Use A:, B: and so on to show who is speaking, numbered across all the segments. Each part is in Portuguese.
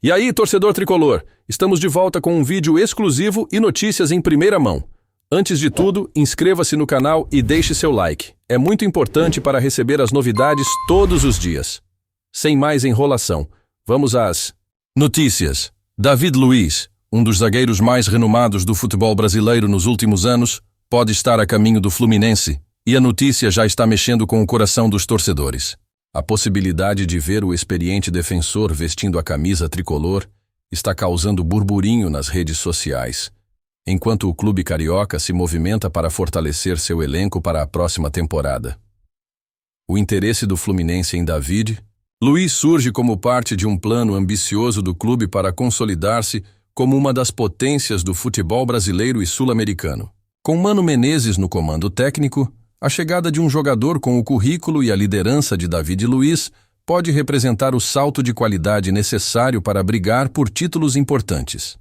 A: E aí, torcedor tricolor, estamos de volta com um vídeo exclusivo e notícias em primeira mão. Antes de tudo, inscreva-se no canal e deixe seu like. É muito importante para receber as novidades todos os dias. Sem mais enrolação, vamos às notícias. David Luiz, um dos zagueiros mais renomados do futebol brasileiro nos últimos anos, pode estar a caminho do Fluminense, e a notícia já está mexendo com o coração dos torcedores. A possibilidade de ver o experiente defensor vestindo a camisa tricolor está causando burburinho nas redes sociais, enquanto o clube carioca se movimenta para fortalecer seu elenco para a próxima temporada. O interesse do Fluminense em David Luiz surge como parte de um plano ambicioso do clube para consolidar-se como uma das potências do futebol brasileiro e sul-americano. Com Mano Menezes no comando técnico, a chegada de um jogador com o currículo e a liderança de David Luiz pode representar o salto de qualidade necessário para brigar por títulos importantes.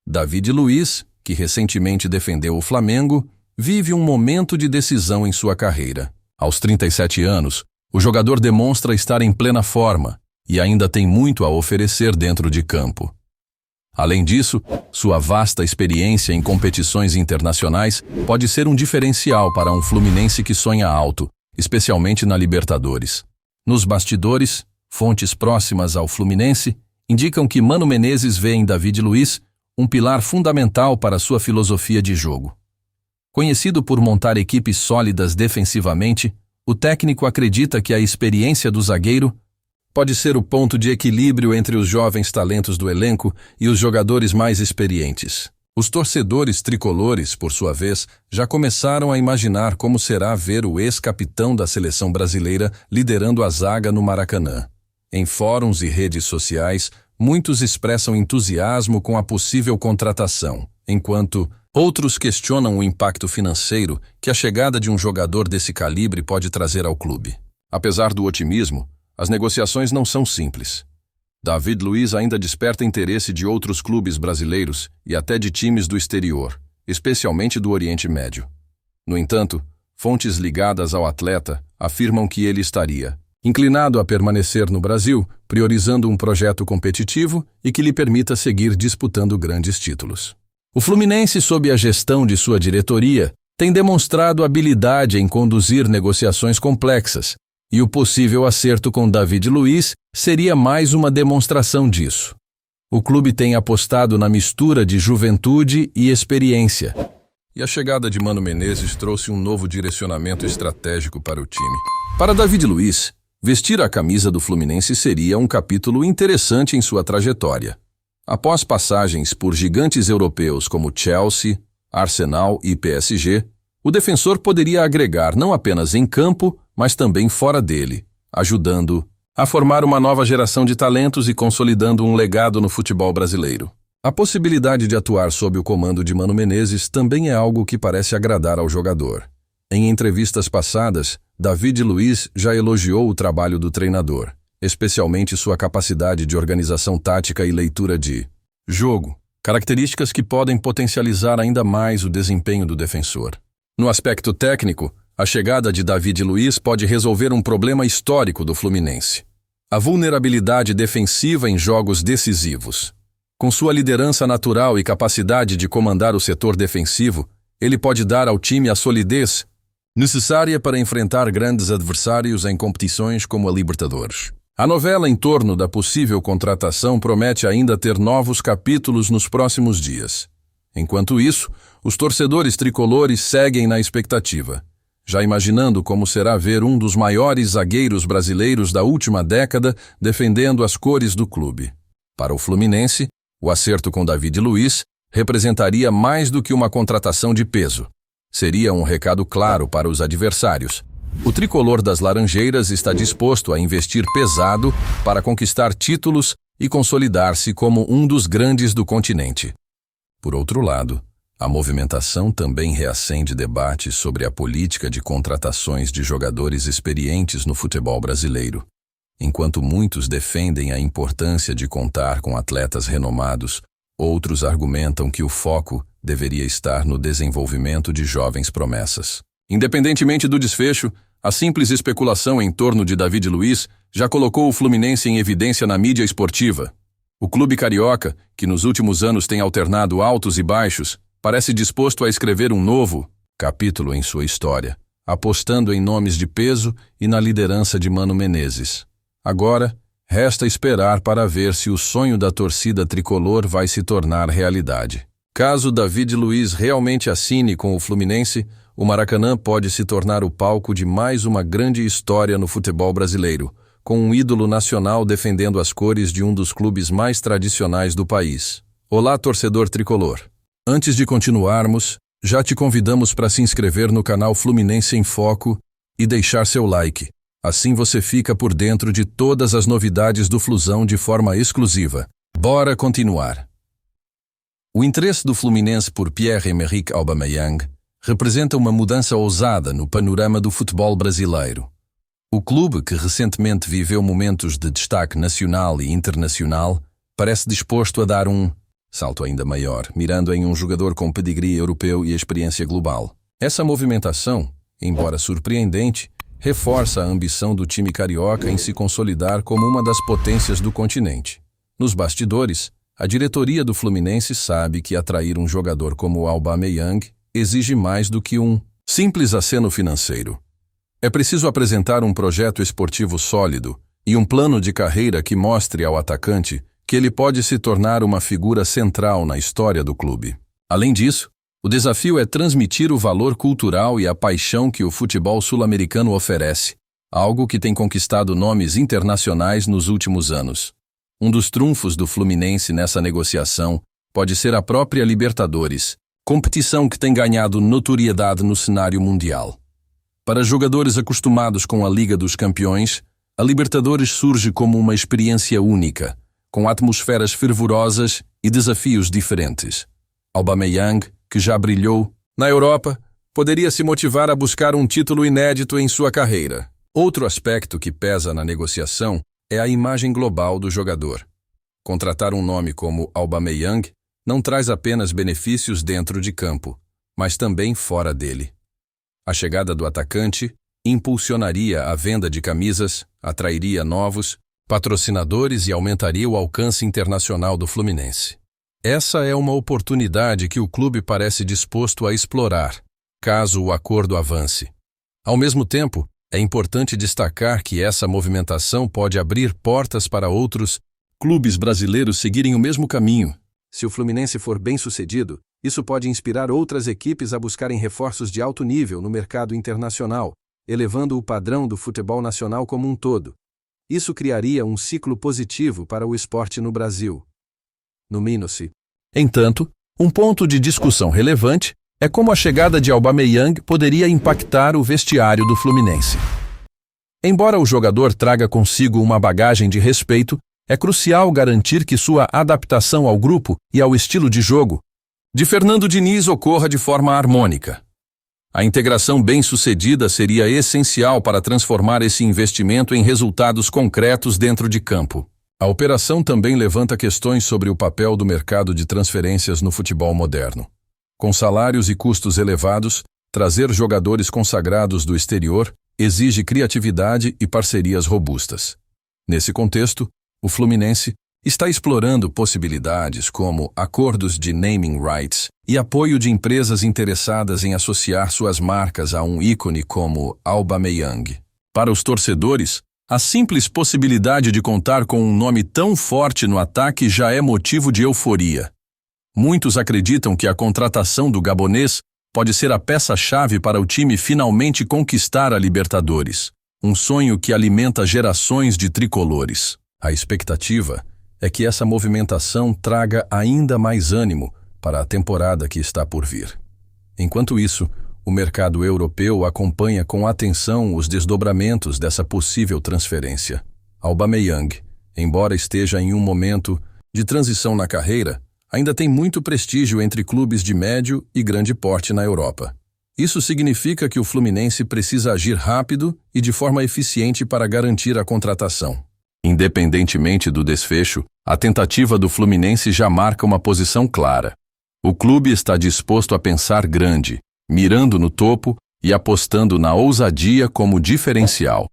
A: David Luiz, que recentemente defendeu o Flamengo, vive um momento de decisão em sua carreira. Aos 37 anos, o jogador demonstra estar em plena forma e ainda tem muito a oferecer dentro de campo. Além disso, sua vasta experiência em competições internacionais pode ser um diferencial para um Fluminense que sonha alto, especialmente na Libertadores. Nos bastidores, fontes próximas ao Fluminense indicam que Mano Menezes vê em David Luiz um pilar fundamental para sua filosofia de jogo. Conhecido por montar equipes sólidas defensivamente, o técnico acredita que a experiência do zagueiro pode ser o ponto de equilíbrio entre os jovens talentos do elenco e os jogadores mais experientes. Os torcedores tricolores, por sua vez, já começaram a imaginar como será ver o ex-capitão da seleção brasileira liderando a zaga no Maracanã. Em fóruns e redes sociais, muitos expressam entusiasmo com a possível contratação, enquanto outros questionam o impacto financeiro que a chegada de um jogador desse calibre pode trazer ao clube. Apesar do otimismo, as negociações não são simples. David Luiz ainda desperta interesse de outros clubes brasileiros e até de times do exterior, especialmente do Oriente Médio. No entanto, fontes ligadas ao atleta afirmam que ele estaria inclinado a permanecer no Brasil, priorizando um projeto competitivo e que lhe permita seguir disputando grandes títulos. O Fluminense, sob a gestão de sua diretoria, tem demonstrado habilidade em conduzir negociações complexas, e o possível acerto com David Luiz seria mais uma demonstração disso. O clube tem apostado na mistura de juventude e experiência. E a chegada de Mano Menezes trouxe um novo direcionamento estratégico para o time. Para David Luiz, vestir a camisa do Fluminense seria um capítulo interessante em sua trajetória. Após passagens por gigantes europeus como Chelsea, Arsenal e PSG, o defensor poderia agregar não apenas em campo, mas também fora dele, ajudando a formar uma nova geração de talentos e consolidando um legado no futebol brasileiro. A possibilidade de atuar sob o comando de Mano Menezes também é algo que parece agradar ao jogador. Em entrevistas passadas, David Luiz já elogiou o trabalho do treinador, especialmente sua capacidade de organização tática e leitura de jogo, características que podem potencializar ainda mais o desempenho do defensor. No aspecto técnico, a chegada de David Luiz pode resolver um problema histórico do Fluminense: a vulnerabilidade defensiva em jogos decisivos. Com sua liderança natural e capacidade de comandar o setor defensivo, ele pode dar ao time a solidez necessária para enfrentar grandes adversários em competições como a Libertadores. A novela em torno da possível contratação promete ainda ter novos capítulos nos próximos dias. Enquanto isso, os torcedores tricolores seguem na expectativa, já imaginando como será ver um dos maiores zagueiros brasileiros da última década defendendo as cores do clube. Para o Fluminense, o acerto com David Luiz representaria mais do que uma contratação de peso. Seria um recado claro para os adversários. O tricolor das Laranjeiras está disposto a investir pesado para conquistar títulos e consolidar-se como um dos grandes do continente. Por outro lado, a movimentação também reacende debates sobre a política de contratações de jogadores experientes no futebol brasileiro. Enquanto muitos defendem a importância de contar com atletas renomados, outros argumentam que o foco deveria estar no desenvolvimento de jovens promessas. Independentemente do desfecho, a simples especulação em torno de David Luiz já colocou o Fluminense em evidência na mídia esportiva. O clube carioca, que nos últimos anos tem alternado altos e baixos, parece disposto a escrever um novo capítulo em sua história, apostando em nomes de peso e na liderança de Mano Menezes. Agora, resta esperar para ver se o sonho da torcida tricolor vai se tornar realidade. Caso David Luiz realmente assine com o Fluminense, o Maracanã pode se tornar o palco de mais uma grande história no futebol brasileiro, com um ídolo nacional defendendo as cores de um dos clubes mais tradicionais do país. Olá, torcedor tricolor! Antes de continuarmos, já te convidamos para se inscrever no canal Fluminense em Foco e deixar seu like. Assim você fica por dentro de todas as novidades do Flusão de forma exclusiva. Bora continuar! O interesse do Fluminense por Pierre-Emerick Aubameyang representa uma mudança ousada no panorama do futebol brasileiro. O clube, que recentemente viveu momentos de destaque nacional e internacional, parece disposto a dar um salto ainda maior, mirando em um jogador com pedigree europeu e experiência global. Essa movimentação, embora surpreendente, reforça a ambição do time carioca em se consolidar como uma das potências do continente. Nos bastidores, a diretoria do Fluminense sabe que atrair um jogador como Aubameyang exige mais do que um simples aceno financeiro. É preciso apresentar um projeto esportivo sólido e um plano de carreira que mostre ao atacante que ele pode se tornar uma figura central na história do clube. Além disso, o desafio é transmitir o valor cultural e a paixão que o futebol sul-americano oferece, algo que tem conquistado nomes internacionais nos últimos anos. Um dos trunfos do Fluminense nessa negociação pode ser a própria Libertadores, competição que tem ganhado notoriedade no cenário mundial. Para jogadores acostumados com a Liga dos Campeões, a Libertadores surge como uma experiência única, com atmosferas fervorosas e desafios diferentes. Aubameyang, que já brilhou na Europa, poderia se motivar a buscar um título inédito em sua carreira. Outro aspecto que pesa na negociação é a imagem global do jogador. Contratar um nome como Aubameyang não traz apenas benefícios dentro de campo, mas também fora dele. A chegada do atacante impulsionaria a venda de camisas, atrairia novos patrocinadores e aumentaria o alcance internacional do Fluminense. Essa é uma oportunidade que o clube parece disposto a explorar, caso o acordo avance. Ao mesmo tempo, é importante destacar que essa movimentação pode abrir portas para outros clubes brasileiros seguirem o mesmo caminho. Se o Fluminense for bem-sucedido, isso pode inspirar outras equipes a buscarem reforços de alto nível no mercado internacional, elevando o padrão do futebol nacional como um todo. Isso criaria um ciclo positivo para o esporte no Brasil. No entanto, um ponto de discussão relevante é como a chegada de Aubameyang poderia impactar o vestiário do Fluminense. Embora o jogador traga consigo uma bagagem de respeito, é crucial garantir que sua adaptação ao grupo e ao estilo de jogo de Fernando Diniz ocorra de forma harmônica. A integração bem-sucedida seria essencial para transformar esse investimento em resultados concretos dentro de campo. A operação também levanta questões sobre o papel do mercado de transferências no futebol moderno. Com salários e custos elevados, trazer jogadores consagrados do exterior exige criatividade e parcerias robustas. Nesse contexto, o Fluminense está explorando possibilidades como acordos de naming rights e apoio de empresas interessadas em associar suas marcas a um ícone como Aubameyang. Para os torcedores, a simples possibilidade de contar com um nome tão forte no ataque já é motivo de euforia. Muitos acreditam que a contratação do gabonês pode ser a peça-chave para o time finalmente conquistar a Libertadores, um sonho que alimenta gerações de tricolores. A expectativa é que essa movimentação traga ainda mais ânimo para a temporada que está por vir. Enquanto isso, o mercado europeu acompanha com atenção os desdobramentos dessa possível transferência. Aubameyang, embora esteja em um momento de transição na carreira, ainda tem muito prestígio entre clubes de médio e grande porte na Europa. Isso significa que o Fluminense precisa agir rápido e de forma eficiente para garantir a contratação. Independentemente do desfecho, a tentativa do Fluminense já marca uma posição clara. O clube está disposto a pensar grande, mirando no topo e apostando na ousadia como diferencial.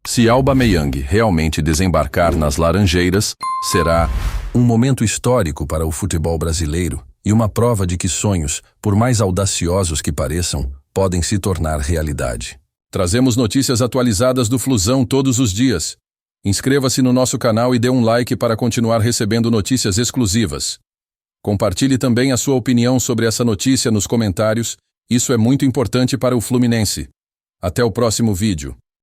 A: Se Aubameyang realmente desembarcar nas Laranjeiras, será um momento histórico para o futebol brasileiro e uma prova de que sonhos, por mais audaciosos que pareçam, podem se tornar realidade. Trazemos notícias atualizadas do Flusão todos os dias. Inscreva-se no nosso canal e dê um like para continuar recebendo notícias exclusivas. Compartilhe também a sua opinião sobre essa notícia nos comentários, isso é muito importante para o Fluminense. Até o próximo vídeo.